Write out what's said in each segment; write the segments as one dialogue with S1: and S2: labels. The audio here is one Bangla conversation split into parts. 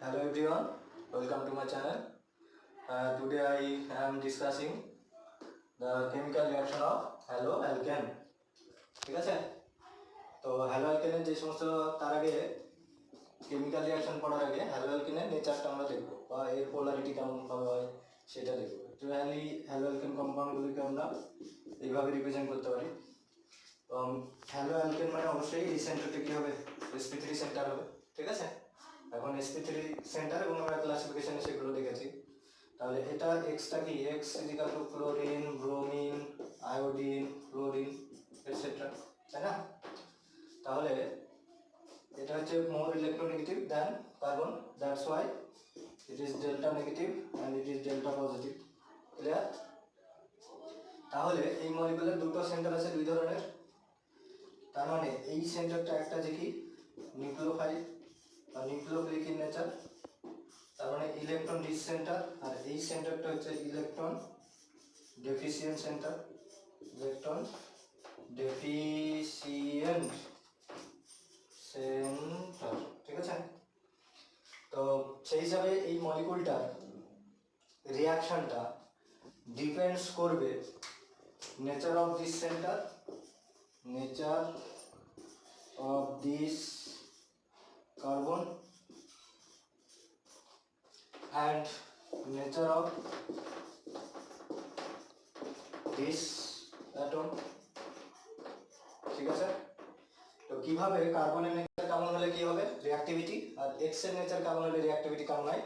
S1: Hello everyone, welcome to my channel. Today I am discussing the chemical reaction of haloalkane. ঠিক আছে, তো হ্যালোঅ্যালকেনের যে সমস্ত তার আগে কেমিক্যাল রিয়াকশন পড়ার আগে হ্যালোঅ্যালকেনের নেচারটা আমরা দেখবো বা এর পোলারিটি কেমন ভাবে হয় সেটা দেখবো। জেনারেলি হ্যালোঅ্যালকেন কম্পাউন্ডগুলিকে আমরা এইভাবে রিপ্রেজেন্ট করতে পারি। হ্যালোঅ্যালকেন মানে অবশ্যই এই সেন্টারটা কি হবে, sp3 সেন্টার হবে। ঠিক আছে, এখন sp3 সেন্টার এবং আমরা ক্লাসিফিকেশনে সেগুলো দেখেছি। তাহলে এটা এক্সটা কি, X is equal to chlorine, bromine, iodine, fluorine etcetera, তাই না? তাহলে এটা হচ্ছে more electronegative than carbon, that's why it is delta negative and it is delta positive. Clear? তাহলে এই মলিকুলের দুটো সেন্টার আছে দুই ধরনের। তার মানে এই সেন্টারটা একটা যে কি নিউক্লিওফাইল বা নিউক্লিওফিলিক ইন নেচার, তার মানে ইলেকট্রন রিচ সেন্টার, আর এই সেন্টারটা হচ্ছে electron deficient centre, electron deficient centre. ঠিক আছে, তো সেই হিসাবে এই মলিকুলটার রিয়াকশনটা ডিপেন্ডস করবে nature of this centre, nature of this carbon and nature of this atom। ঠিক আছে, তো কিভাবে কার্বনের নেচার কেমন হলে কি হবে রিঅ্যাক্টিভিটি, আর এক্স এর নেচার কেমন হলে রিঅ্যাক্টিভিটি কেমন হয়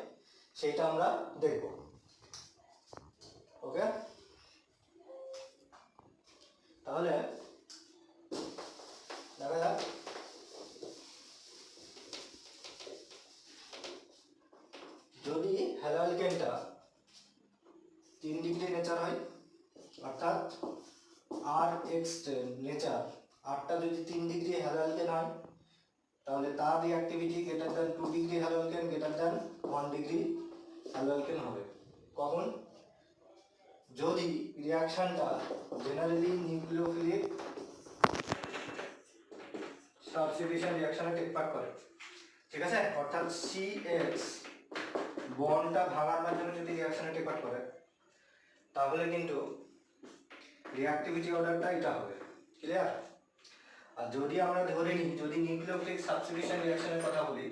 S1: সেইটা আমরা দেখব। ওকে, তাহলে দেখা যাক যদি হ্যালোঅ্যালকেনটা 3 ডিগ্রি নেচার হয়, অর্থাৎ আর এক্স নেচার আরটা যদি 3 ডিগ্রি হ্যালোঅ্যালকেন হয়, তাহলে তার reactivity greater than 2 degree haloalkane greater than 1 degree haloalkane হবে। কখন? যদি রিঅ্যাকশনটা জেনারেলি নিউক্লিওফিলিক সাবস্টিটিউশন রিঅ্যাকশনে টেক পার্ট করে। ঠিক আছে, অর্থাৎ CH বন্ডটা ভাঙানোর জন্য যদি রিঅ্যাকশনে টেক পার্ট করে, তাহলে কিন্তু রিঅ্যাক্টিভিটি অর্ডারটা এটা হবে। ক্লিয়ার? আর যদি আমরা ধরে নিই যদি নিউক্লিওফিলিক সাবস্টিটিউশন রিঅ্যাকশনের কথা বলি,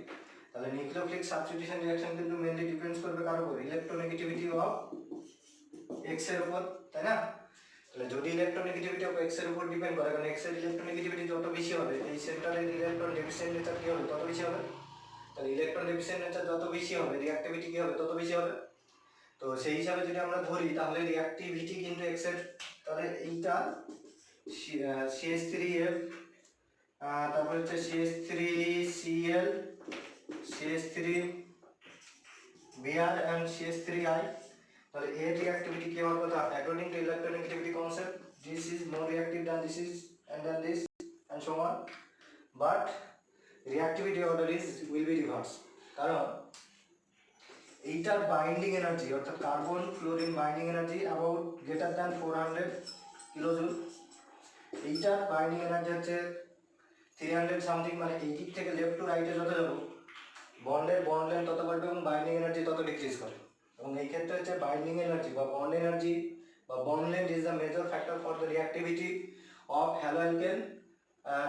S1: তাহলে নিউক্লিওফিলিক সাবস্টিটিউশন রিঅ্যাকশন কিন্তু মেইনলি ডিপেন্ডস করবে কার উপর, ইলেকট্রোনেগেটিভিটি অফ এক্স এর উপর, তাই না? তাহলে যদি ইলেকট্রোনেগেটিভিটি অফ এক্স এর উপর ডিপেন্ড করে, কারণ এক্স এর ইলেকট্রোনেগেটিভিটি যত বেশি হবে এই সেন্টারের ইলেকট্রন ডেফিসিয়েন্ট নেচার কি হবে তত বেশি হবে। তাহলে ইলেকট্রন ডেফিসিয়েন্ট নেচার যত বেশি হবে রিঅ্যাক্টিভিটি কি হবে তত বেশি হবে। তো সেই হিসাবে যদি আমরা ধরি তাহলে রিঅ্যাক্টিভিটি কিন্তু এক্স এর, তাহলে এইটা CH3F, তারপর হচ্ছে CH3Cl, CH3Br and CH3I, তাহলে এর রিঅ্যাক্টিভিটি কি হওয়ার কথা according to electronegativity concept, this is more reactive than this is and then this and so on, but reactivity order is will be reversed, কারণ এইটার বাইন্ডিং এনার্জি অর্থাৎ carbon fluorine binding energy about greater than 400 kilojoule, এইটার বাইন্ডিং এনার্জি হচ্ছে 300 সামথিং, মানে এই দিক থেকে লেফট টু রাইটে যত যাবো বন্ডের বন্ড লেন্থ তত বাড়বে এবং বাইন্ডিং এনার্জি তত ডিক্রিজ করে। এবং এই ক্ষেত্রে হচ্ছে বাইন্ডিং এনার্জি বা বন্ড এনার্জি বা bond length is the major factor for the reactivity of haloalkane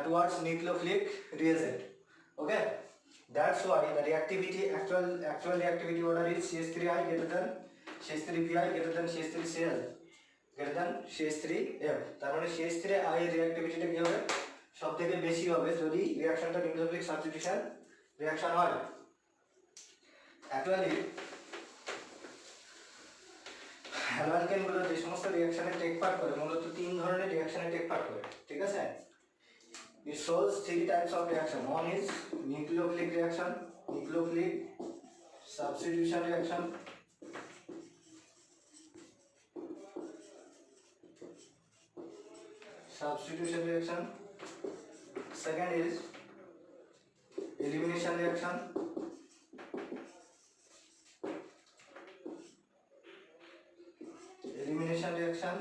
S1: towards nucleophilic reagent. Okay, that's why the reactivity actual reactivity order is CH3I greater than CH3Bi greater than CH3Cl greater than CH3F। তার মানে CH3I এর রিঅ্যাক্টিভিটিটা কি হবে সবথেকে বেশি হবে যদি রিঅ্যাকশনটা নিউক্লিওফিলিক সাবস্টিটিউশন রিঅ্যাকশন হয়। অ্যাকচুয়ালি হ্যালোঅ্যালকেনগুলো যে সমস্ত রিঅ্যাকশনে টেক পার্ট করে মূলত 3 ধরনের রিঅ্যাকশনে টেক পার্ট করে। ঠিক আছে, it shows 3 types of reaction. One is nucleophilic reaction, nucleophilic substitution reaction, second is elimination reaction,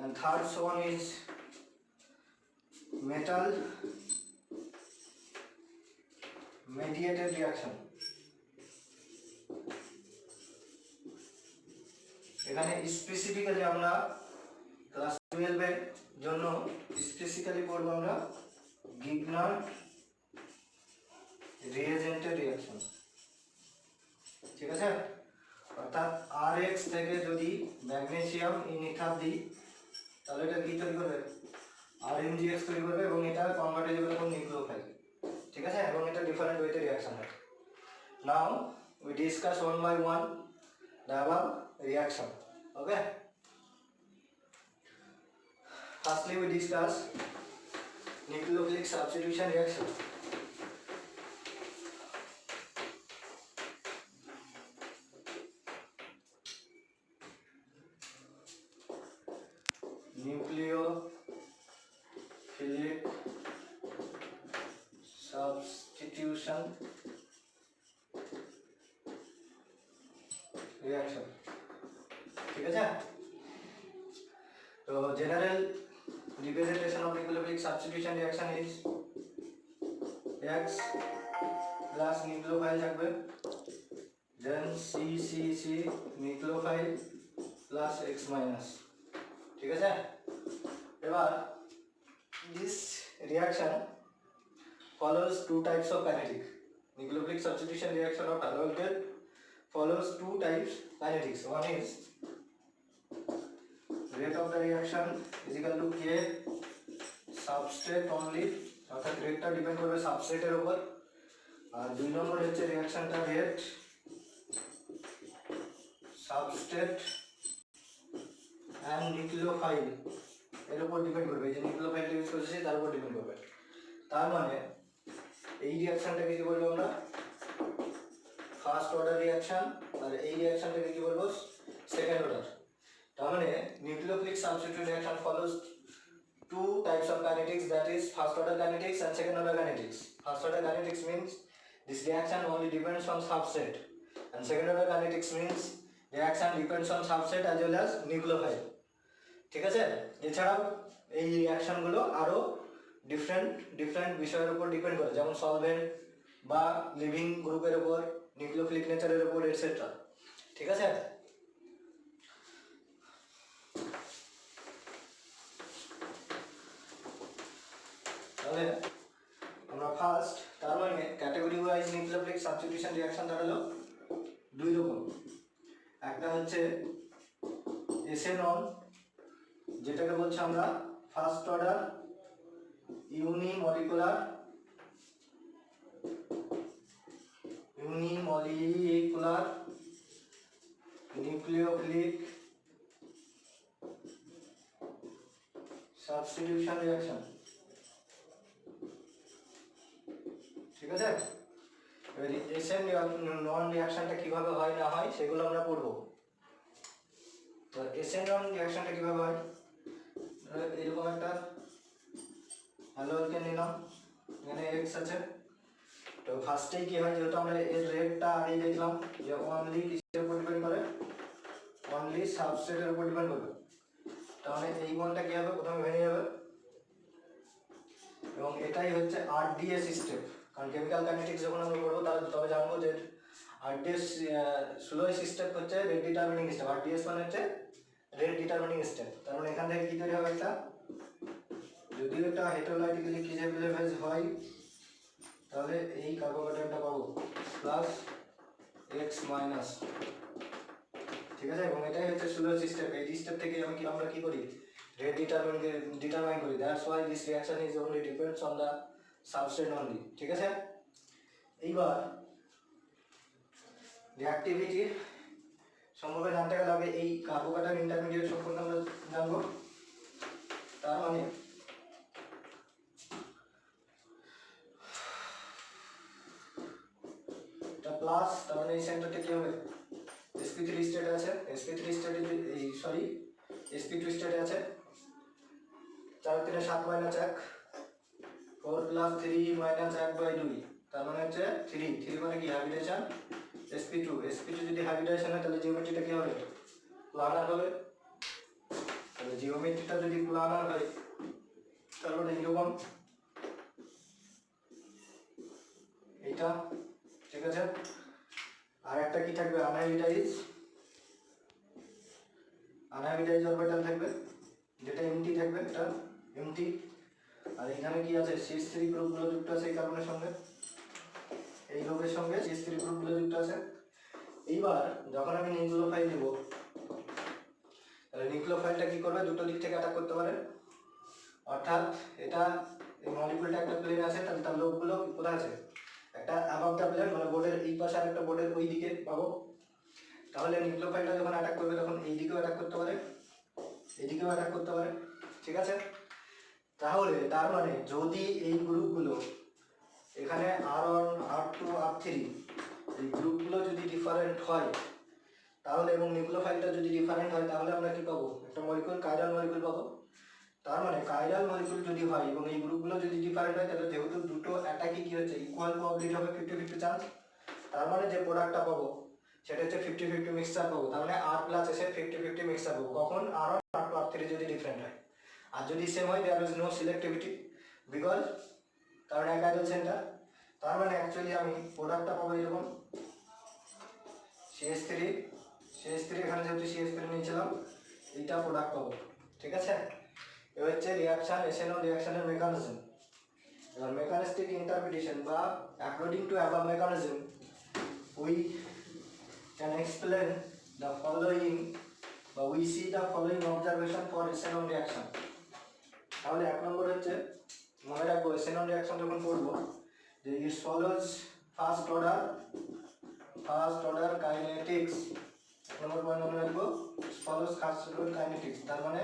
S1: and third one is metal mediated reaction। এখানে স্পেসিফিক্যালি আমরা ক্লাস 12 এর জন্য স্পেসিফিক্যালি পড়ব আমরা গিগনার রিএজেন্টের রিঅ্যাকশন। ঠিক আছে, অর্থাৎ Rx থেকে যদি ম্যাগনেসিয়াম ইন ইথার দিই তাহলে এটা কি তৈরি করবে, RmGx তৈরি করবে এবং এটা কনভার্ট হয়ে যাবে তখন নিউক্লিওফাইল। ঠিক আছে, এবং এটা ডিফারেন্ট ওয়েতে রিঅ্যাকশন হয়। Now we discuss one by one the above reaction. Okay, firstly we discuss nucleophilic substitution reaction. Nucleophilic substitution reaction. ठीक है, तो general representation of nucleophilic substitution reaction is X plus nucleophile থাকবে, then C nucleophile plus X minus। ঠিক আছে, এবার this reaction follows two types of kinetic. Nucleophilic substitution reaction of halogen follows two types kinetics. One is rate of the reaction is equal to K substrate only, অর্থাৎ রেটটা ডিপেন্ড করবে সাবস্ট্রেটের উপর। আর দুই নম্বর হচ্ছে রিঅ্যাকশনটা রেট সাবস্ট্রেট অ্যান্ড নিউক্লিওফাইল এর উপর ডিপেন্ড করবে, যে নিউক্লিওফাইল ইউজ করেছি তার উপর ডিপেন্ড করবে। তার মানে এই রিঅ্যাকশনটাকে কি বলবো আমরা, ফার্স্ট অর্ডার রিঅ্যাকশন, আর এই রিঅ্যাকশনটাকে কি বলবো, সেকেন্ড অর্ডার। তার মানে nucleophilic substitution reaction follows two types of kinetics, that is first order kinetics and second order kinetics. First order kinetics means this reaction only depends on substrate, and second order kinetics means reaction depends on substrate as well as nucleophile। ঠিক আছে, এছাড়াও এই রিঅ্যাকশনগুলো আরো ডিফারেন্ট বিষয়ের উপর ডিপেন্ড করে, যেমন সলভেন্ট বা লিভিং গ্রুপের উপর, নিউক্লিওফিলিক নেচারের উপর এটসেট্রা। ঠিক আছে, তাহলে আমরা ফার্স্ট, তার মানে category wise nucleophilic substitution reaction দাঁড়ালো দুই রকম। একটা হচ্ছে এসএনন, যেটাকে বলছি আমরা first order unimolecular nucleophilic substitution reaction. ঠিক আছে, এবার এসএন নন রিঅ্যাকশনটা কিভাবে হয় না হয় সেগুলো আমরা পড়বো। তো এসএন নন রিঅ্যাকশনটা কিভাবে হয়, এরকম একটা হ্যালোজেন নিলাম, এখানে এক্স আছে। তো ফার্স্টেই কি হয়, যেহেতু আমরা এর রেটটা আগেই দেখলাম যে অনলি কিসের উপর ডিপেন্ড করে, অনলি সাবস্ট্রেটের উপর ডিপেন্ড করবে। তাহলে এই বলটা কি হবে, প্রথমে ভেঙে যাবে, এবং এটাই হচ্ছে আরডিএস স্টেপ। কারণ কেমিক্যাল কাইনেটিক্স যখন আমরা পড়বো তবে জানবো যে আরডিএস স্লোয়েস্ট স্টেপ হচ্ছে রেট ডিটারমিনিং স্টেপ। আরডিএস মানে হচ্ছে রেট ডিটারমিনিং স্টেপ। তার মানে এখান থেকে কি তৈরি হবে, একটা যদি একটা হেটেরোলাইটিক্যালি ক্লিভেজ হয় তাহলে এই কার্বোহাইড্রেটটা পাবো প্লাস এক্স মাইনাস। ঠিক আছে, এবং এটাই হচ্ছে স্লোয়েস্ট স্টেপ। এই স্টেপ থেকে আমরা কি করি, রেট ডিটারমাইন করি। That's why this reaction is only depends on the substrate only. ঠিক আছে, এইবার রিঅ্যাক্টিভিটি সম্পর্কে জানতে গেলে আগে এই কার্বোকাটায়ন ইন্টারমিডিয়েট সম্পর্কে আমরা জানবো। তার মানে এটা প্লাস, তার মানে এই সেন্টারটা কি হবে, sp3 স্টেটে আছে, sp3 স্টেটে sp2 স্টেটে আছে। 4 3 7 মাইনাস 1 4 প্লাস 3 মাইনাস 1/2, তার মানে হচ্ছে 3 মানে কি হাইব্রিডেশন sp2 যদি হাইব্রিডেশন হয় তাহলে জিওমেট্রিটা কি হবে, প্লানার হবে। তাহলে জিওমেট্রিটা যদি প্লানার হয় তাহলে এরকম এইটা। ঠিক আছে, আর একটা কি থাকবে, আনহাইব্রিডাইজ আনহাইব্রিডাইজ অরবিটাল থাকবে, যেটা এমটি থাকবে, এটা এমটি। আর এখানে কি আছে, CH3 গ্রুপগুলো যুক্ত আছে এই কার্বনের সঙ্গে, এই গ্রুপের সঙ্গে CH3 গ্রুপগুলো যুক্ত আছে। এইবার যখন আমি নিউক্লিওফাইল দেব, তাহলে নিউক্লিওফাইলটা কি করবে, দুটো দিক থেকে অ্যাটাক করতে পারে। অর্থাৎ এটা এই মলিকিউলটা একটা প্লেন আছে, তাহলে তার লোকগুলো কোথায় আছে, একটা অ্যাবাভ দ্য প্লেন, মানে বোর্ডের এই পাশে আর একটা বোর্ডের ওই দিকে পাবো। তাহলে নিউক্লিওফাইলটা যখন অ্যাটাক করবে তখন এই দিকেও অ্যাটাক করতে পারে, এদিকেও অ্যাটাক করতে পারে, ঠিক আছে। তাহলে তার মানে যদি এই গ্রুপগুলো এখানে R1 R2 R3 এই গ্রুপগুলো যদি ডিফারেন্ট হয়, তাহলে এবং নিউক্লিওফাইলটা যদি ডিফারেন্ট হয়, তাহলে আমরা কি পাবো, একটা মলিকিউল, কাইরাল মলিকিউল পাবো। তার মানে কাইরাল মলিকিউল যদি হয় এবং এই গ্রুপগুলো যদি ডিফারেন্ট হয়, তাহলে যেহেতু দুটো অ্যাটাকই কি হচ্ছে, ইকুয়াল প্রবাবিলিটি হবে 50-50 চান্স। তার মানে যে প্রোডাক্টটা পাবো সেটা হচ্ছে 50-50 মিক্সচার পাবো। তার মানে R প্লাস S এর 50-50 মিক্সচার পাবো, কখন R1 R2 R3 যদি ডিফারেন্ট হয়। আর যদি সেম হয়, there is no selectivity, because কারণ এক আইডল সেন্টার। তার মানে অ্যাকচুয়ালি আমি প্রোডাক্টটা পাবো এরকম, CH3 এখানে যেহেতু CH3 নিয়েছিলাম, এইটা প্রোডাক্ট পাবো, ঠিক আছে। এ হচ্ছে রিয়াকশন, SNO রিয়াকশনের মেকানিজম। এবার মেকানিস্টিক ইন্টারপ্রিটেশন বা according to above mechanism we can explain the following বা we see the following observation for SNO reaction. তাহলে এক নম্বর হচ্ছে, মনে রাখবো SNO রিয়াকশন যখন পড়বো, যে ইট ফলোজ ফার্স্ট অর্ডার কাইনেটিক্স। নম্বর পয়েন্ট মনে রাখবো, ফলোজ ফার্স্ট অর্ডার কাইনেটিক্স। তার মানে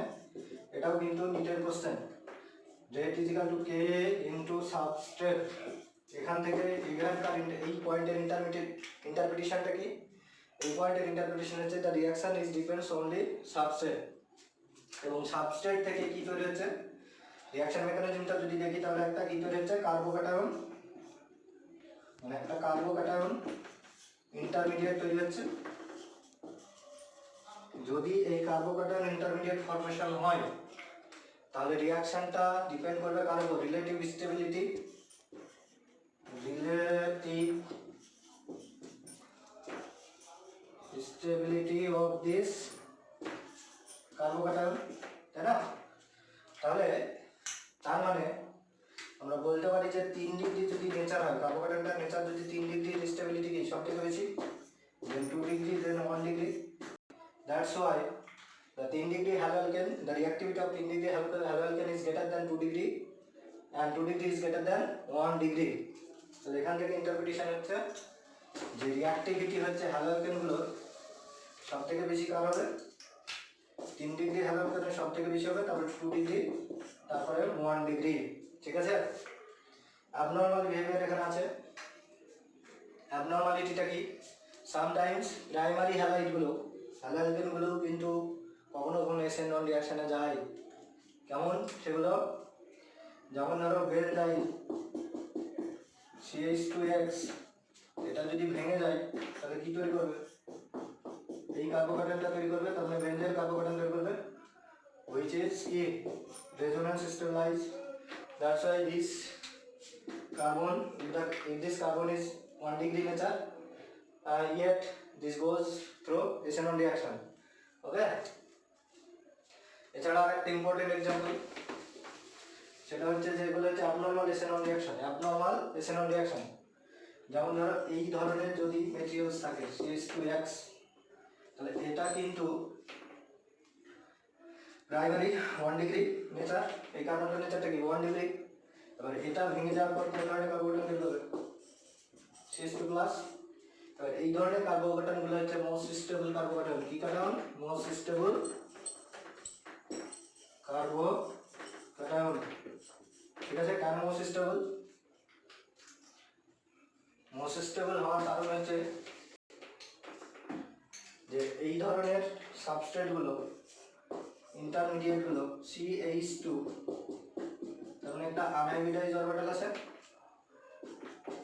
S1: এটাও কিন্তু নিটের কোশ্চেন, রেট ইজিক্যাল টু কে ইন্টু সাবস্ট্রেট। এখান থেকে এখানকার এই পয়েন্টের ইন্টারপ্রিটেশনটা কি, এই পয়েন্টের ইন্টারপ্রিটেশন হচ্ছে the reaction is depends only substrate. এবং সাবস্ট্রেট থেকে কি তৈরি হচ্ছে, রিয়াকশন মেকানিজমটা যদি দেখি, তাহলে একটা কি তৈরি হচ্ছে, কার্বোক্যাটায়ন, মানে একটা কার্বোক্যাটায়ন ইন্টারমিডিয়েট তৈরি হচ্ছে। যদি এই কার্বোক্যাটায়ন ইন্টারমিডিয়েট ফর্মেশন হয়, তাহলে রিয়াকশনটা ডিপেন্ড করবে কার উপর, relative stability of this carbocation, তাই না। তাহলে তার মানে আমরা বলতে পারি যে 3 ডিগ্রি যদি নেচার হয়, কার্বোক্যাটায়নটার নেচার যদি 3 ডিগ্রি, স্টেবিলিটি কি সব থেকে বেশি, then 2 degree, then 1 degree. That's why the 3 degree halo alkane, the reactivity of 3 degree halo alkane is greater than 2 degree and 2 degree is greater than 1 degree. তো এখান থেকে ইন্টারপ্রিটেশন হচ্ছে যে রিঅ্যাক্টিভিটি হচ্ছে হ্যালো অ্যালকেনগুলোর সব থেকে বেশি কার হবে, 3 ডিগ্রি হ্যালো অ্যালকেনের সব থেকে বেশি হবে, তারপরে 2 ডিগ্রি, তারপরে 1 ডিগ্রি, ঠিক আছে। অ্যাবনর্মাল বিহেভিয়ার এখানে আছে। অ্যাবনর্মালিটিটা কি, সামটাইমস প্রাইমারি হ্যালাইডগুলো, হ্যালো অ্যালকেনগুলো কিন্তু কখনো কখনো SN1 রিয়াকশনে যায়। কেমন সেগুলো, যেমন ধরো বেনজাইল CH2X, এটা যদি ভেঙে যায় তাহলে কি তৈরি করবে, এই কার্বোক্যাটায়নটা তৈরি করবে, তাহলে বেনজাইল কার্বোক্যাটায়ন তৈরি করবে, which is কি resonance stabilized. That's why this carbon, if this carbon is 1 degree nature, yet this goes through SN1 reaction. Okay. এছাড়া আরেকটা ইম্পর্টেন্ট এক্সাম্পল, সেটা হচ্ছে যেগুলো হচ্ছে abnormal SN1 reaction. Abnormal SN1 reaction যেমন ধরো এই ধরনের যদি মেটেরিয়ালস থাকে CH2X, তাহলে এটা কিন্তু প্রাইমারি 1 ডিগ্রি নেচার, এই কার্বনের নেচারটা কি 1 ডিগ্রি। এবার এটা ভেঙে যাওয়ার পর কোন ধরনের কার্বোক্যাটায়ন তৈরি হবে, CH2+। এবার এই ধরনের কার্বোক্যাটায়নগুলো হচ্ছে মোস্ট স্টেবল কার্বোক্যাটায়ন। কি কার্বন, মোস্ট স্টেবল কার্বোক্যাটায়ন, ঠিক আছে। কেন মোস্ট স্টেবল, মোস্ট স্টেবল হওয়ার কারণ হচ্ছে যে এই ধরনের সাবস্ট্রেটগুলো, ইন্টারমিডিয়েটগুলো CH2, তার মানে একটা আনহাইব্রিডাইজ অরবিটাল আছে,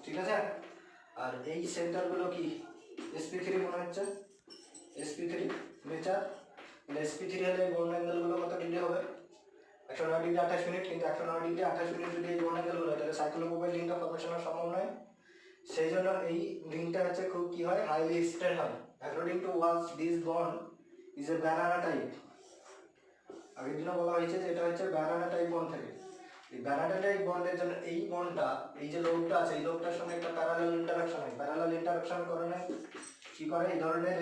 S1: ঠিক আছে। আর এই সেন্টারগুলো কি sp3 মনে হচ্ছে, sp3 নেচার। sp3 হলে বন্ড অ্যাঙ্গেলগুলো কত ডিগ্রি হবে, 109 ডিগ্রি 28 মিনিট। কিন্তু 109 ডিগ্রি 28 মিনিট যদি এই বন্ড অ্যাঙ্গেলগুলো হয়, তাহলে সাইক্লোপ্রোপাইল লিঙ্কটা ফর্মেশন হওয়ার সম্ভব নয়। সেই জন্য এই লিঙ্কটা হচ্ছে খুব কি হয়, হাইলি স্ট্রেন হয়। According to Walsh this bond is a banana type, আগের দিনও বলা হয়েছে যে এটা হচ্ছে ব্যানানা টাইপ বন্ড থাকে। এই ব্যানানা টাইপ বন্ডের জন্য এই বন্ডটা, এই যে লোডটা আছে, এই লোডটার সঙ্গে একটা প্যারালাল ইন্টারাকশন হয়। প্যারালাল ইন্টারাকশন কারণে কি করে, এই ধরনের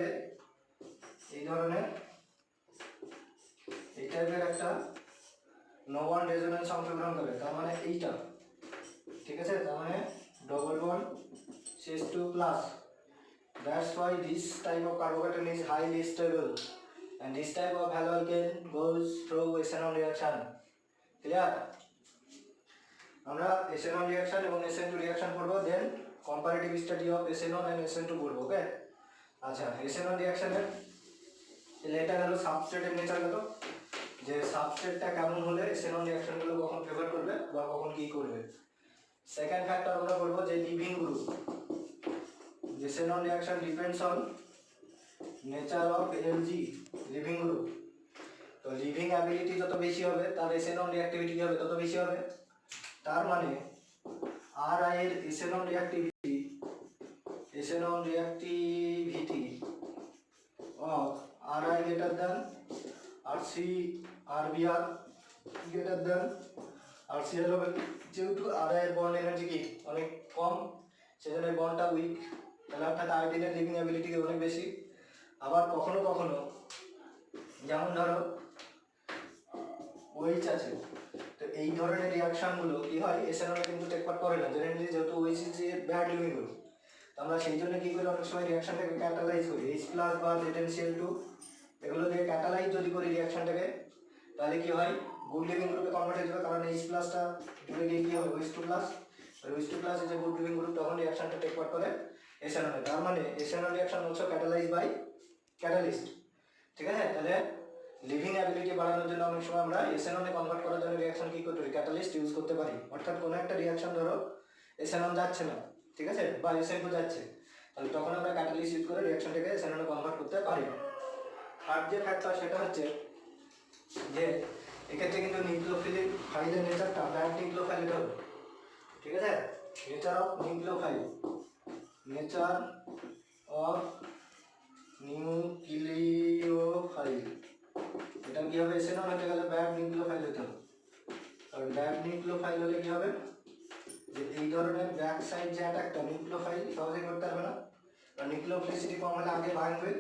S1: এই টাইপের একটা নো বন্ড রেজোন্যান্স অংশগ্রহণ করে। তার মানে এইটা, ঠিক আছে, তার মানে double bond CH2 plus. That's why this type of carbocation is highly stable and this type of halogen goes through SN1 reaction. Clear? আমরা SN1 reaction এবং SN2 reaction করব, দেন comparative study of SN1 and SN2 করব। ওকে, আচ্ছা, SN1 reaction এর এটা গেল সাবস্ট্রেটের নেচার গেল, যে সাবস্ট্রেটটা কেমন হলে SN1 reaction গুলো কখন ফেভার করবে বা কখন কি করবে। সেকেন্ড ফ্যাক্টর আমরা করব যে living group. SN1 reaction depends on nature of Lg, living group. তো লিভিং অ্যাবিলিটি যত বেশি হবে তার SN1 রিঅ্যাক্টিভিটি হবে তত বেশি হবে। তার মানে Ri এর SN1 reactivity of Ri greater than Rc, Rbr greater than Rcl হবে। যেহেতু Ri এর বন্ড এনার্জি কি অনেক কম, সেজন্য বন্ডটা উইক, তাহলে অর্থাৎ আয়োডিনের লিভিং অ্যাবিলিটি অনেক বেশি। আবার কখনো কখনো যেমন ধরো OH আছে, তো এই ধরনের রিয়াকশনগুলো কি হয়, SN1 কিন্তু টেক পার্ট করে না জেনারেলি, যেহেতু OH is a bad living group. আমরা সেই জন্য কি করি, অনেক সময় রিয়াকশনটাকে ক্যাটালাইজ করি, H+ বা ZnCl2 এগুলো দিয়ে ক্যাটালাইজ যদি করি রিয়াকশনটাকে, তাহলে কি হয়, গুড লিভিং গ্রুপে কনভার্ট হয়ে যাবে। কারণ H+টা জুড়ে গিয়ে কি হবে, OH2+, আর OH2+ is a good leaving group, তখন রিয়াকশনটা টেক পার্ট করে SN1। তার মানে SN1 reaction also catalyse by catalyst. ঠিক আছে, তাহলে লিভিং অ্যাবিলিটি বাড়ানোর জন্য অনেক সময় আমরা SN1 এ কনভার্ট করার জন্য রিয়াকশন কি করতে পারি, ক্যাটালিস্ট ইউজ করতে পারি। অর্থাৎ কোনো একটা রিয়াকশন ধরো SN1 যাচ্ছে না, ঠিক আছে, বা SN2 যাচ্ছে, তাহলে তখন আমরা ক্যাটালিস্ট ইউজ করে রিয়াকশনটাকে SN1 এ কনভার্ট করতে পারি। থার্ড যে ফ্যাক্টর সেটা হচ্ছে যে এক্ষেত্রে কিন্তু নিউক্লিওফিলিক ফাইলের নেচারটা ব্যাড নিউক্লিওফাইল হবে। ঠিক আছে, nature of nucleophile, nature of nucleophile, এটা কি হবে, SN1 হতে গেলে ব্যাড নিউক্লিওফাইল হতে হবে। আর ব্যাড নিউক্লিওফাইল হলে কি হবে, যে এই ধরনের ব্যাক সাইড যে অ্যাটাকটা নিউক্লিওফাইল সহজে করতে পারবে না, আর নিউক্লিওফিলিসিটি কম হলে আগে ভাঙবে,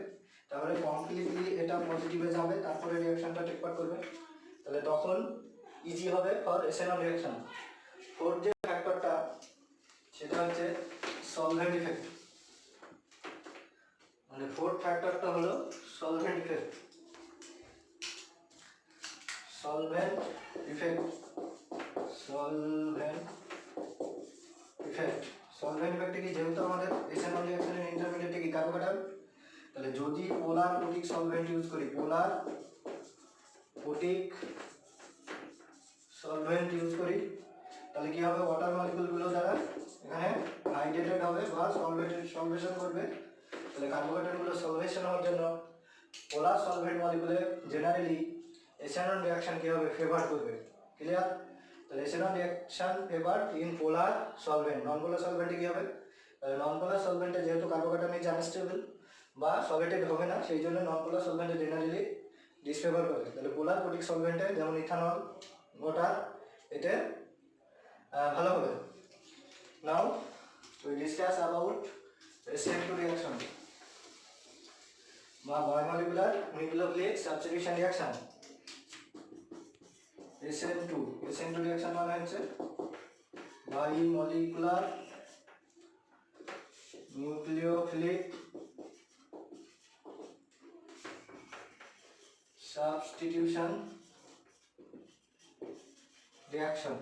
S1: তাহলে কমপ্লিটলি এটা পজিটিভে যাবে, তারপরে রিঅ্যাকশনটা টেক পার্ট করবে, তাহলে তখন ইজি হবে ফর SN1 রিঅ্যাকশন। ফোর্থ যে ফ্যাক্টরটা সেটা হচ্ছে সলভেন্ট ইফেক্ট। মানে ফোর্থ ফ্যাক্টরটা হলো solvent effect. Solvent effect, solvent effect, solvent ইফেক্টে কি, যেহেতু আমাদের SN1 রিঅ্যাকশনের ইন্টারমিডিয়েটে কি কার্বোকাটায়ন, তাহলে যদি পোলার কোটিক সলভেন্ট ইউজ করি, পোলার কোটিক সলভেন্ট ইউজ করি, তাহলে কি হবে, ওয়াটার মলিকুলগুলো দ্বারা এখানে হাইড্রেটেড হবে বা সলভেশন করবে। তাহলে কার্বোকাটায়নগুলো সলভেশন হওয়ার জন্য পোলার সলভেন্ট মলিকুলে জেনারেলি SN1 রিঅ্যাকশন কি হবে, ফেভার করবে। ক্লিয়ার? তাহলে SN1 reaction favour in polar solvent. Non polar সলভেন্টে কি হবে, নন পোলার সলভেন্টে যেহেতু কার্বোকাটায়ন ইজ আনস্টেবল বা সলিডেড হবে না, সেই জন্য নন পোলার সলভেন্টে জেনারেলি ডিসফেভার করে। তাহলে পোলার কোটিক সলভেন্টে যেমন ইথানল, ওয়াটার, এতে ভালো হবে। Now we discuss about SN2 reaction বা bimolecular nucleophilic substitution reaction. SN2 reaction মানে হচ্ছে বায়োমলিকুলার নিউক্লিওফিলিক সাবস্টিটিউশন রিঅ্যাকশন।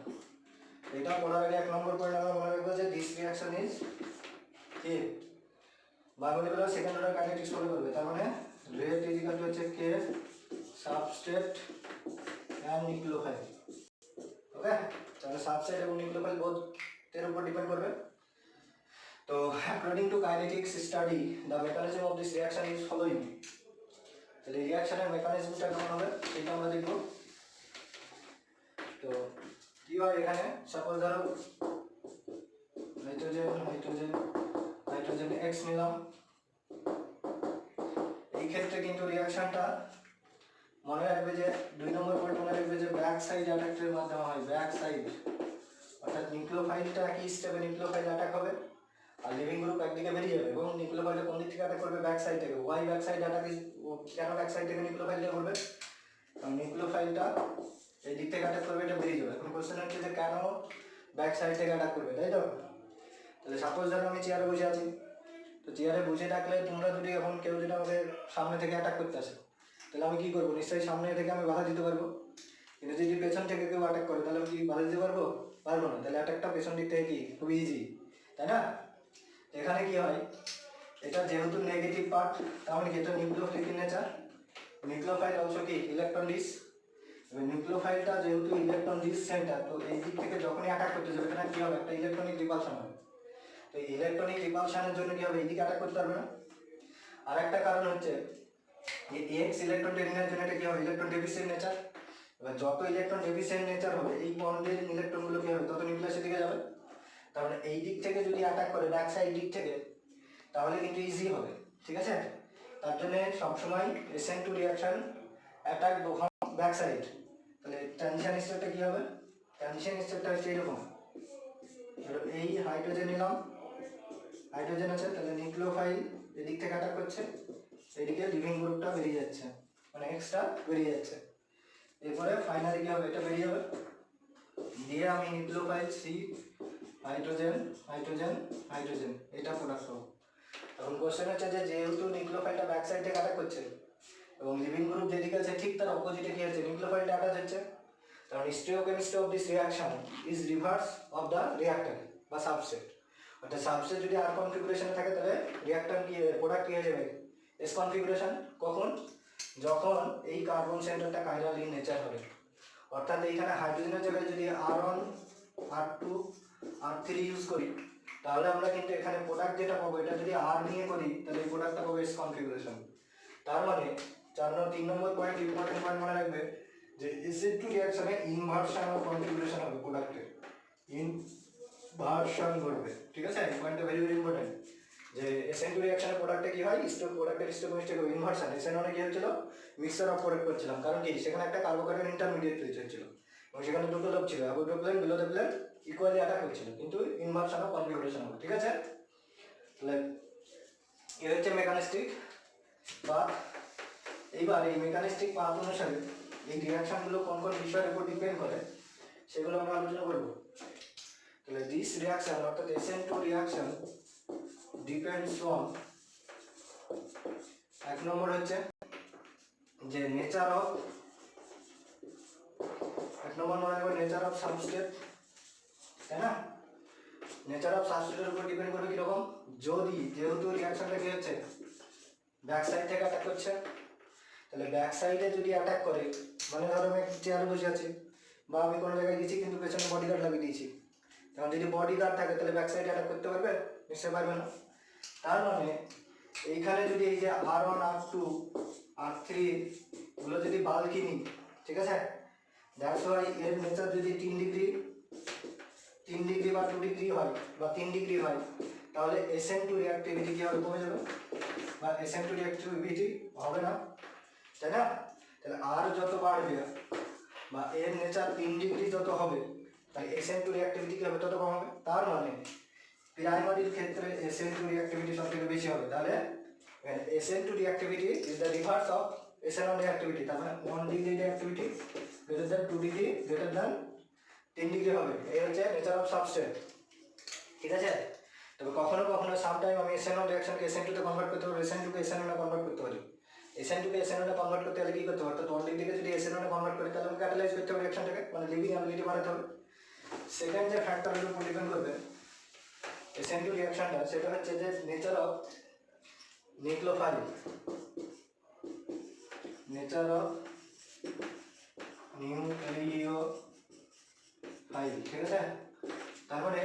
S1: এটা পড়ার আগে এক নম্বর পয়েন্ট আমরা মনে রাখবো যে দিস রিঅ্যাকশন ইজ কি, biomolecular second order kinetics follow করবে। তার মানে রেট ইজ ইকুয়াল টু হচ্ছে কে সাবস্ট্রেট এন্ড নিউক্লিওফাইল। ওকে, তাহলে সাবস্ট্রেট এবং নিউক্লিওফাইল বোথ এর উপর ডিপেন্ড করবে। তো according to kinetics study the mechanism of this reaction is following. তাহলে রিঅ্যাকশনের মেকানিজমটা কেমন হবে সেটা আমরা দেখব। তো কি হয় এখানে, সাপোজ ধরো নাইট্রোজেন X নিলাম, এই ক্ষেত্রে কিন্তু রিঅ্যাকশনটা মনে রাখবে যে 2 নম্বর পয়েন্ট মনে রাখবে যে ব্যাক সাইড অ্যাটাকের মাধ্যমে হয়, ব্যাক সাইড, অর্থাৎ নিউক্লিওফাইলটা একই স্টেপে নিউক্লিওফাইল অ্যাটাক হবে আর লিভিং গ্রুপ একদিকে বেরিয়ে যাবে এবং নিউক্লিওফাইলটা কোন দিক থেকে অ্যাটাক করবে, ব্যাক সাইড থেকে। Why back side attack is, কেন ব্যাক সাইড থেকে নিউক্লিওফাইলটা করবে, কারণ নিউক্লিওফাইলটা এই দিক থেকে অ্যাটাক করবে, এটা বেরিয়ে যাবে। এখন কোশ্চেন হচ্ছে যে কেন ব্যাক সাইড থেকে অ্যাটাক করবে, তাই তো? তাহলে সাপোজ ধরো আমি চেয়ারে বসে আছি, তো চেয়ারে বসে থাকলে তোমরা যদি এখন কেউ যদি আমাকে সামনে থেকে অ্যাটাক করতে আসে, তাহলে আমি কী করবো, নিশ্চয়ই সামনে থেকে আমি বাধা দিতে পারবো। কিন্তু যদি পেছন থেকে কেউ অ্যাটাক করে তাহলে আমি কি বাধা দিতে পারবো? পারবো না। তাহলে অ্যাটাকটা পেছন দিক থেকে কি খুবই ইজি, তাই না? এখানে কি হয়, এটা যেহেতু নেগেটিভ পার্ট, তার মানে কি এটা নিউক্লিওফিলিক নেচার, নিউক্লিওফাইল অলসো কি ইলেকট্রন ডিস, এবার নিউক্লিওফাইলটা যেহেতু ইলেকট্রন ডিস সেন্টার, তো এই দিক থেকে যখনই অ্যাটাক করতে যাবে এখানে কি হবে, একটা ইলেকট্রনিক রিপালশন হবে। তো ইলেকট্রনিক রিপালশনের জন্য কি হবে, এইদিকে অ্যাটাক করতে পারবে না। আর একটা কারণ হচ্ছে এক্স ইলেকট্রন টেনিংয়ের জন্য এটা কি হবে, ইলেকট্রন ডেফিসিয়েন্ট নেচার। এবার যত ইলেকট্রন ডেফিসিয়েন্ট নেচার হবে এই বন্ডের ইলেকট্রনগুলো কি হবে, তত নিউক্লিয়াসের দিকে যাবে। তার মানে এই দিক থেকে যদি অ্যাটাক করে ব্যাক সাইড দিক থেকে, তাহলে কিন্তু ইজি হবে, ঠিক আছে? তার জন্য সবসময় SN2 reaction attack from back side. তাহলে ট্রানজিশন স্টেপটা কি হবে, ট্রানজিশন স্টেপটা হচ্ছে এরকম, এই হাইড্রোজেন নিলাম, হাইড্রোজেন আছে, তাহলে নিউক্লিওফাইল এদিক থেকে অ্যাটাক করছে, এদিকে লিভিং গ্রুপটা বেরিয়ে যাচ্ছে, মানে এক্সট্রা বেরিয়ে যাচ্ছে। এরপরে ফাইনালি কি হবে, এটা বেরিয়ে যাবে, দিয়ে আমি nucleophile C, hydrogen hydrogen hydrogen, এটা প্রোডাক্ট পাবো। এখন কোশ্চেন হচ্ছে যে যেহেতু নিউক্লিওফাইলটা ব্যাক সাইড থেকে অ্যাটাক করছে এবং লিভিং গ্রুপ যেদিকে আছে ঠিক তার অপোজিটে কি হচ্ছে, নিউক্লিওফাইলটা অ্যাটাচ হচ্ছে, কারণ stereochemistry of this reaction is reverse of the reactor বা সাবস্ট্রেট। অর্থাৎ সাবস্ট্রেট যদি আর কনফিগারেশনে থাকে তাহলে রিয়াক্টর কি প্রোডাক্ট কি হয়ে যাবে, এস কনফিগারেশন। কখন, যখন এই কার্বন সেন্টারটা কাইরাল ইন নেচার হবে, অর্থাৎ এইখানে হাইড্রোজেনের জায়গায় যদি R1 R2 R3 ইউজ করি, তাহলে আমরা কিন্তু এখানে প্রোডাক্ট যেটা পাবো, এটা যদি R নিয়ে করি তাহলে এই প্রোডাক্টটা পাবো এস কনফিগারেশন। তার মানে 3 নম্বর পয়েন্ট ইম্পর্টেন্ট পয়েন্ট মনে রাখবে যে SN2 রিঅ্যাকশনে ইনভার্সন অফ কনফিগারেশন হবে, প্রোডাক্টের ইনভার্সন ঘটবে, ঠিক আছে? এই পয়েন্টটা ভেরি ভেরি ইম্পর্টেন্ট যে SN2 রিঅ্যাকশনের প্রোডাক্টে কি হয়, প্রোডাক্টের স্টোকেমিস্ট্রি ইনভার্সন। SN1 কি হচ্ছিল, মিক্সচার অফ প্রোডাক্ট করছিলাম, কারণ কি সেখানে একটা কার্বোকার্বন ইন্টারমিডিয়েট তৈরি হচ্ছিল এবং সেখানে দুটো লোক ছিল, above the plane below the plane equally attack হচ্ছিল, কিন্তু ইনভার্সন অফ কনফিগারেশন হবে, ঠিক আছে? তাহলে এ হচ্ছে মেকানিস্টিক পাথ। এইবার এই মেকানিস্টিক পাথ অনুসারে এই রিয়াকশনগুলো কোন কোন বিষয়ের উপর ডিপেন্ড করে সেগুলো আমরা আলোচনা করব। তাহলে দিস রিয়াকশন অর্থাৎ SN2 রিয়াকশন ডিপেন্ডস অন, 1 নম্বর হচ্ছে যে নেচার অফ, 1 নম্বর মনে রাখবে নেচার অফ সাবস্ট্রেট, তাই না? নেচার অফ সাবস্ট্রেটের উপর ডিপেন্ড করবে কিরকম, যদি যেহেতু রিয়াকশনটা কি হচ্ছে ব্যাক সাইড থেকে অ্যাটাক করছে, তাহলে ব্যাক সাইডে যদি অ্যাটাক করে, মানে ধরো আমি চেয়ারে বসে আছি বা আমি কোনো জায়গায় গেছি কিন্তু পেছনে বডিগার্ড লাগিয়ে দিয়েছি, তখন যদি বডিগার্ড থাকে তাহলে ব্যাক সাইডে অ্যাটাক করতে পারবে, নিশ্চয়ই পারবে না। তার মানে এইখানে যদি এই যে R1 R2 R3 গুলো যদি বাল্কি নিই, ঠিক আছে, দ্যাটস ওয়াই এর নেচার যদি 3 ডিগ্রি বা 2 ডিগ্রি হয় বা 3 ডিগ্রি হয়, তাহলে SN2 রিঅ্যাক্টিভিটি কি হবে, কমে যাবে বা SN2 রিঅ্যাক্টিভিটি হবে না, তাই না? তাহলে আর যত বাড়বে বা এর নেচার 3 ডিগ্রি যত হবে, তাই SN2 রিঅ্যাক্টিভিটি কি হবে, তত কম হবে। তার মানে প্রাইমারির ক্ষেত্রে SN2 রিঅ্যাক্টিভিটি সবথেকে বেশি হবে। তাহলে SN2 reactivity is the reverse of SN1 reactivity. তার মানে 1 degree reactivity greater than 2 degree greater than 3 degree হবে। এই হচ্ছে নেচার অফ সাবস্ট্রেট, ঠিক আছে? তবে কখনো কখনো সামটাইম আমি SN1 রিঅ্যাকশনকে SN2 তে কনভার্ট করতে পারি, SN2 কে SN1 এ কনভার্ট করতে পারি। SN2 কে SN1 এ কনভার্ট করতে হলে কি করতে হবে, অর্থাৎ 1 ডিগ্রিকে যদি SN1 এ কনভার্ট করি তাহলে আমি ক্যাটালাইজ করতে হবে রিঅ্যাকশনটাকে, মানে লিভিং অ্যাবিলিটি বাড়াতে হবে। সেকেন্ড যে ফ্যাক্টরের উপর ডিপেন্ড করবে SN2 রিঅ্যাকশনটা, সেটা হচ্ছে যে nature of nucleophile, nature of nucleophile, ঠিক আছে? তারপরে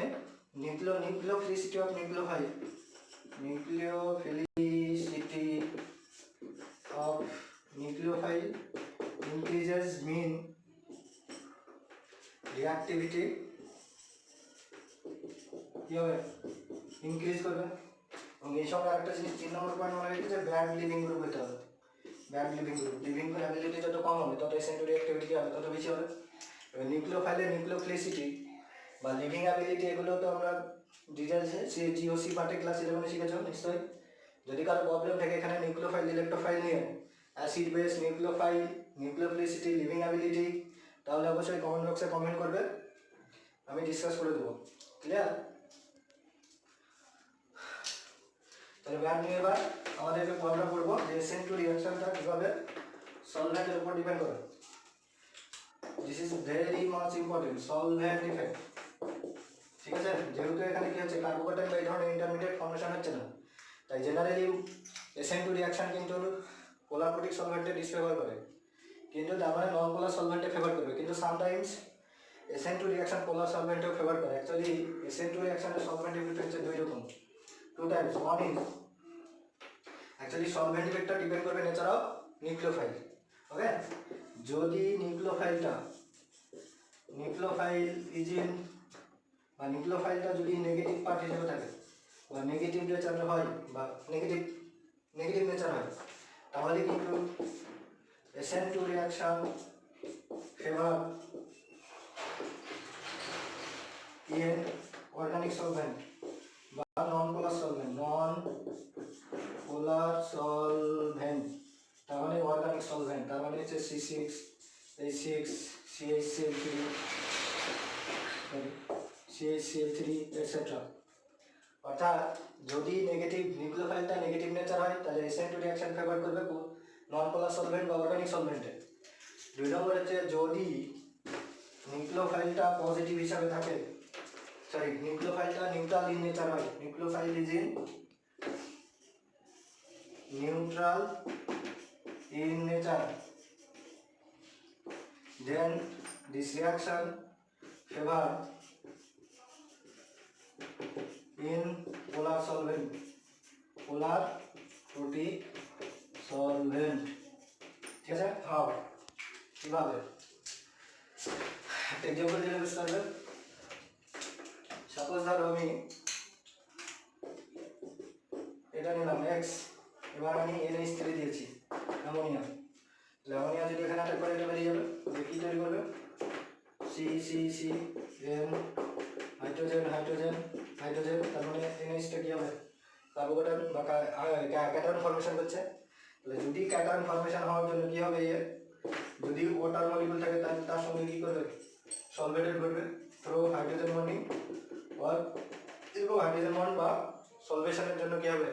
S1: nucleophilicity of nucleophile, nucleophilicity of nucleophile increases mean reactivity কি হবে, ইনক্রিজ করবে। এবং এই সঙ্গে আরেকটা জিনিস 3 নম্বর পয়েন্ট মনে রেখেছে, ব্যাড লিভিং গ্রুপ হতে হবে। Bad living group, living ability যত কম হবে তত SN2 রিঅ্যাক্টিভিটি কী হবে, তত বেশি হবে। এবার নিউক্লিওফাইলের নিউক্লিওফিলিসিটি বা লিভিং অ্যাবিলিটি এগুলো তো আমরা ডিটেলসে GOC পার্টে ক্লাস 11 শিখেছ নিশ্চয়ই। যদি কারো প্রবলেম থাকে এখানে নিউক্লিওফাইল ইলেক্ট্রোফাইল নিয়ে, acid base, nucleophile, nucleophilicity, leaving ability, তাহলে অবশ্যই কমেন্ট বক্সে কমেন্ট করবে, আমি ডিসকাস করে দেবো। ক্লিয়ার? তাহলে ব্যাড নিয়ে এবার আমাদেরকে আমরা পড়বো যে SN2 রিঅ্যাকশনটা কীভাবে সলভেন্টের উপর ডিপেন্ড করে। This is very much important, solvent effect. ঠিক আছে, যেহেতু এখানে কি হচ্ছে কার্বোকেটাইন বা এই ধরনের ইন্টারমিডিয়েট ফর্মেশন হচ্ছে না, তাই জেনারেলি SN2 রিঅ্যাকশন কিন্তু পোলার সলভেন্টে ডিসফেভার করে, কিন্তু তার মানে নন পোলার সলভেন্টে ফেভার করবে। কিন্তু সামটাইমস SN2 রিঅ্যাকশন পোলার সলভেন্টেও ফেভার করে। অ্যাকচুয়ালি SN2 রিঅ্যাকশনের সলভেন্ট ইফেক্ট হচ্ছে দুই রকম, two types. One is actually solvent ইফেক্টটা ডিপেন্ড করবে নেচার অফ নিউক্লিওফাইল। ওকে, যদি নিউক্লিওফাইল ইজ ইন বা নিউক্লিওফাইলটা যদি নেগেটিভ পার্ট হিসেবে থাকে বা নেগেটিভ নেচার হয় বা নেগেটিভ নেচার হয়, তাহলে কিন্তু SN2 reaction favour in organic solvent বা নন পোলার সলভেন্ট, তার মানে অর্গানিক সলভেন্ট, তার মানে হচ্ছে C6H6 CHCl3 এটসেট্রা। অর্থাৎ যদি নেগেটিভ নিউক্লিওফাইলটা নেগেটিভ নেচার হয় তাহলে SN2 রিঅ্যাকশন ফেভার করবে নন পোলার সলভেন্ট বা অর্গানিক সলভেন্টে। দুই নম্বর হচ্ছে যদি নিউক্লিওফাইলটা পজিটিভ হিসাবে থাকে, নিউক্লিওফাইলটা নিউট্রাল ইন নেচার হয়, nucleophile is in neutral in nature, then this reaction favor in polar solvent, polar solvent। ঠিক আছে, হাও কিভাবে এক্সাম্পল দিলে বুঝতে পারবেন। সাপোজ ধরো আমি এটা নিলাম X, এবার আমি NH3 দিয়েছি অ্যামোনিয়া। অ্যামোনিয়া যদি এখানে অ্যাটাক করে এটা বেরিয়ে যাবে, কি তৈরি করবে CN হাইড্রোজেন, তার মানে NH টা কি হবে কার্বোকেটাইন বা ক্যাটায়ন ফর্মেশন করছে। তাহলে যদি ক্যাটায়ন ফর্মেশন হওয়ার জন্য কি হবে, যদি ওয়াটার মলিকুল থাকে তার সঙ্গে কি করবে সলভেটেড করবে থ্রু হাইড্রোজেন বন্ডিং বা হাইড্রোজেন বন্ড বা সলভেশনের জন্য কি হবে,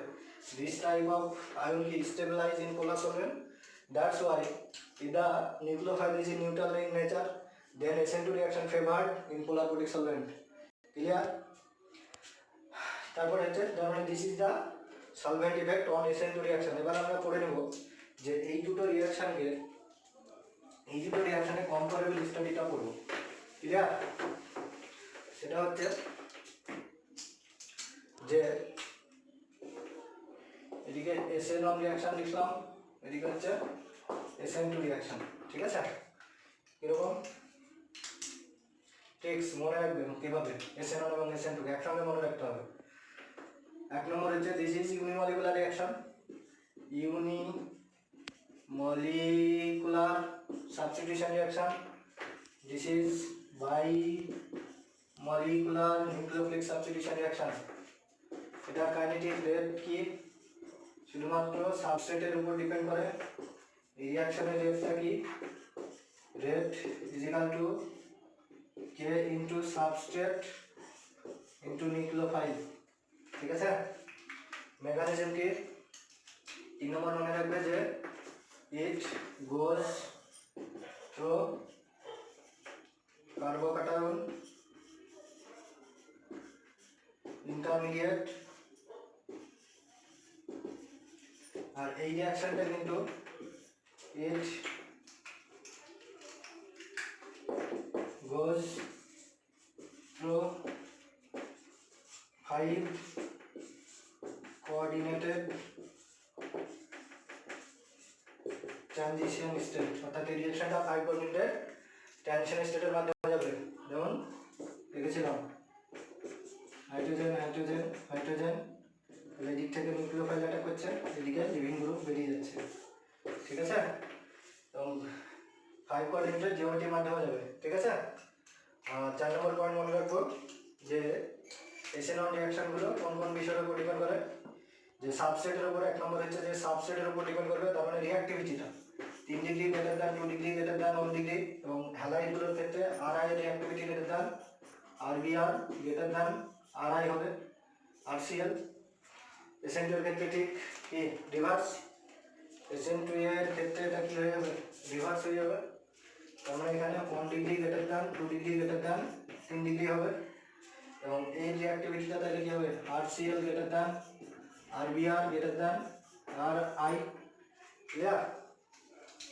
S1: this type of ion is stabilized in polar solvent. That's why if the nucleophile is neutral in nature, then SN2 reaction favored in polar solvent. Clear? তারপর হচ্ছে this is the solvent effect on SN2 reaction। এবার আমরা পড়ে নেব যে এই দুটো রিঅ্যাকশনে কম্পারেবল স্টাডিটা করব। ক্লিয়ার? সেটা হচ্ছে যে এদিকে SN1 রিঅ্যাকশন লিখলাম, এদিকে হচ্ছে SN2 রিঅ্যাকশন। ঠিক আছে, এরকম টেক্সট মনে রাখবেন কিভাবে SN1 এবং SN2 একসঙ্গে মনে রাখতে হবে। এক নম্বর হচ্ছে this is unimolecular reaction, unimolecular substitution reaction. This is bimolecular nucleophilic substitution reaction. এটা কাইনেটিক রেট কি শুধুমাত্র সাবস্ট্রেটের উপর ডিপেন্ড করে। এই রিঅ্যাকশনের রেটটা কি, rate is equal to K into substrate into nucleophile. ঠিক আছে, মেকানিজম কি 3 নম্বর মনে রাখবে যে ইট গোজ থ্রু কার্বোক্যাটায়ন ইন্টারমিডিয়েট। আর এই রিঅ্যাকশনটা কিন্তু ইট গোজ থ্রু 5 কোঅর্ডিনেটেড ট্রানজিশন স্টেট। অর্থাৎ এই রিঅ্যাকশনটা 5 কোঅর্ডিনেটেড ট্রানজিশন স্টেটের মাধ্যমে যাবে। যেমন লিখেছিলাম হাইড্রোজেন হাইড্রোজেন হাইড্রোজেন, এই দিক থেকে নিউক্লিওফাইল অ্যাটাক করছে, এদিকে লিভিং গ্রুপ বেরিয়ে যাচ্ছে। ঠিক আছে, 5 কোঅর্ডিনেটের জিওমেট্রির মাধ্যমে যাবে, ঠিক আছে। 4 নম্বর পয়েন্ট মনে রাখবো যে এসএনন রিঅ্যাকশনগুলো কোন কোন বিষয়ের উপর ডিপেন্ড করে, যে সাবসেটের উপর। 1 নম্বর হচ্ছে যে সাবসেটের উপর ডিপেন্ড করবে, তার মানে রিঅ্যাক্টিভিটিটা 3 degree greater than 2 degree greater than 1 degree, এবং হ্যালাইডগুলোর ক্ষেত্রে আরআই এর reactivity greater than RBR greater than RI হবে আরসিএল। SN2 এর ক্ষেত্রে ঠিক কি রিভার্স, SN2 এর ক্ষেত্রে এটা কি হয়ে যাবে, রিভার্স হয়ে যাবে। তার মানে এখানে 1 degree greater than 2 degree greater than 3 degree হবে, এবং এই রিঅ্যাক্টিভিটিটা তাহলে কি হবে, RCL greater than RBR greater than RI. Clear?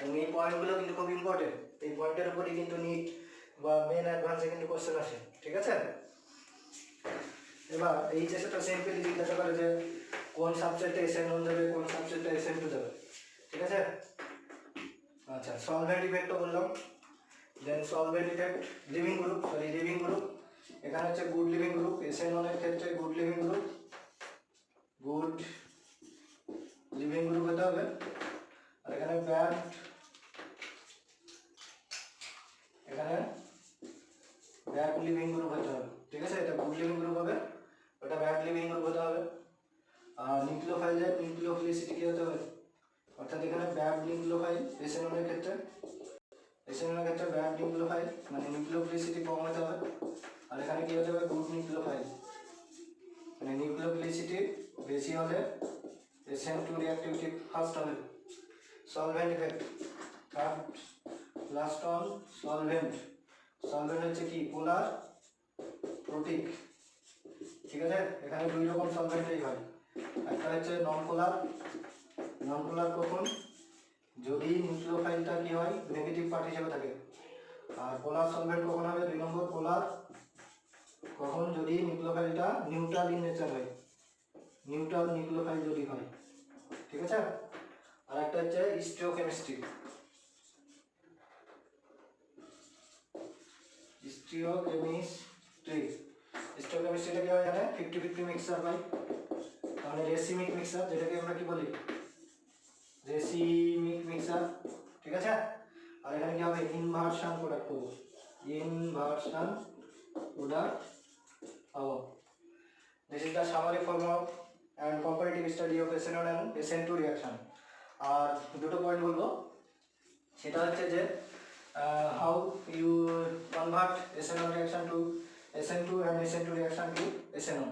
S1: এবং এই পয়েন্টগুলো কিন্তু খুব ইম্পর্টেন্ট, এই পয়েন্টের উপরই কিন্তু নিট বা মেন অ্যাডভান্সে কিন্তু কোশ্চেন আসে, ঠিক আছে। এবার এইচএসে তো সিম্পলি জিজ্ঞাসা করে যে কোন সাবজেক্টে SN1 যাবে, কোন সাবজেক্টে SN2 যাবে, ঠিক আছে। আচ্ছা, সলভেন্ট ইফেক্টও বললাম। Then solvent effect, leaving group, leaving group এখানে হচ্ছে গুড লিভিং গ্রুপ, SN1 এর ক্ষেত্রে good leaving group, good leaving group হতে হবে। আর এখানে ব্যাড, এখানে ব্যাড লিভিং গ্রুপ হতে হবে, ঠিক আছে। এটা গুড লিভিং গ্রুপ হবে, ওটা ব্যাড লিভিং গ্রুপ হতে হবে। আর নিউক্লিওফাইলের নিউক্লিওফিলিসিটি কি হতে হবে, অর্থাৎ এখানে ব্যাড নিউক্লিওফাইল SN1 এর ক্ষেত্রে, SN1 এর ক্ষেত্রে ব্যাড নিউক্লিওফাইল মানে নিউক্লিওফিলিসিটি কম হতে হবে। আর এখানে কি হতে হবে, গুড নিউক্লিওফাইল মানে নিউক্লিওফিলিসিটি বেশি হলে SN2 রিঅ্যাক্টিভিটি ফার্স্ট হবে। Solvent effect, last on solvent. Solvent হচ্ছে কি পোলার প্রোটিক, ঠিক আছে। এখানে দুই রকম সলভেন্টই হয়, একটা হচ্ছে নন পোলার। নন পোলার কখন, যদি নিউক্লিওফাইলটা কি হয় নেগেটিভ পার্ট হিসেবে থাকে। আর পোলার সলভেন্ট কখন হবে, 2 নম্বর পোলার কখন, যদি নিউক্লিওফাইলটা নিউট্রাল ইন নেচার হয়, নিউট্রাল নিউক্লিওফাইল যদি হয়, ঠিক আছে। আর একটা হচ্ছে স্টিওকেমিস্ট্রি। স্টিওকেমিস্ট্রিটা কি হয়, এখানে 50-50 মিক্সচার হয়, তাহলে রেসিমিক মিক্সচার, যেটাকে আমরা কি বলি রেসিমিক মিক্সচার, ঠিক আছে। আর এখানে কি হবে, ইনভার্সন প্রোডাক্ট পাবো, ইনভার্সন প্রোডাক্ট পাবো। This is the summary form of and comparative study of SN1 and SN2 reaction. আর দুটো পয়েন্ট বলবো, সেটা হচ্ছে যে how you convert SN1 reaction to SN2 and SN2 reaction to SN1।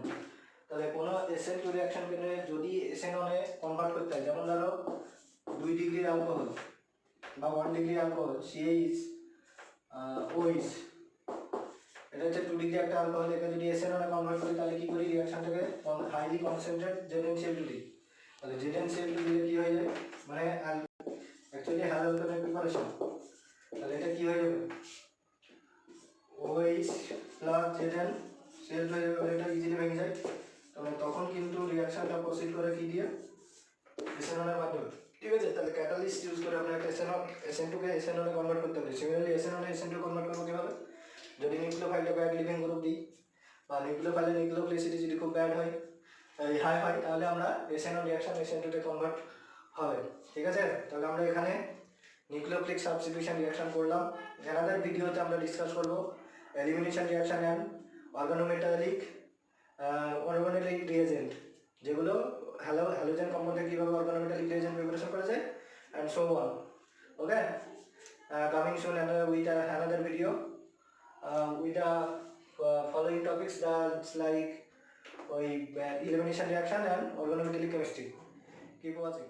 S1: তাহলে কোনো SN2 রিঅ্যাকশনকে যদি SN1 এ কনভার্ট করতে হয়, যেমন ধরো 2 ডিগ্রি অ্যালকোহল বা 1 ডিগ্রি অ্যালকোহল CH OH, এটা হচ্ছে 2 ডিগ্রি একটা অ্যালকোহল, একে যদি SN1 এ কনভার্ট করি তাহলে কি করি, রিঅ্যাকশনটাকে হাইলি কনসেন্ট্রেট ZnCl2 দিই। তাহলে ZnCl2 দিলে কি হয়ে যায়, মানে অ্যাকচুয়ালি হ্যালোজেনের প্রিপারেশন, তাহলে এটা কি হয়ে যাবে OH প্লাস ZnCl2 হয়ে যাবে, এটা ইজিলি ভেঙে যায়। তাহলে তখন কিন্তু রিঅ্যাকশনটা প্রসিড করে কি দিয়ে, SN1 এর মাধ্যমে, ঠিক আছে। তাহলে ক্যাটালিস্ট ইউজ করে আমরা একটা SN2 কে SN1 এ কনভার্ট করতে পারি। সিমিলারলি SN1 এ SN2 কনভার্ট করবো কিভাবে, যদি নিউক্লিওফাইলটা ব্যাড লিভিং গ্রুপ দিই বা নিউক্লিওফাইলের নিউক্লিওফিলিসিটি যদি খুব ব্যাড হয়, হাই হয়, তাহলে আমরা SN1 রিঅ্যাকশন SN2 তে কনভার্ট হবে, ঠিক আছে। তাহলে আমরা এখানে নিউক্লিওফিলিক সাবস্টিটিউশন রিঅ্যাকশন করলাম। অ্যানাদার ভিডিওতে আমরা ডিসকাস করব elimination reaction and organometallic reagent, যেগুলো হ্যালোজেন কম্পাউন্ডে কীভাবে অর্গানোমেটালিক রিয়েজেন্ট প্রিপারেশন করা যায় and so on. Okay, coming soon with another video with the following topics, that's like elimination reaction and organometallic chemistry. Keep watching.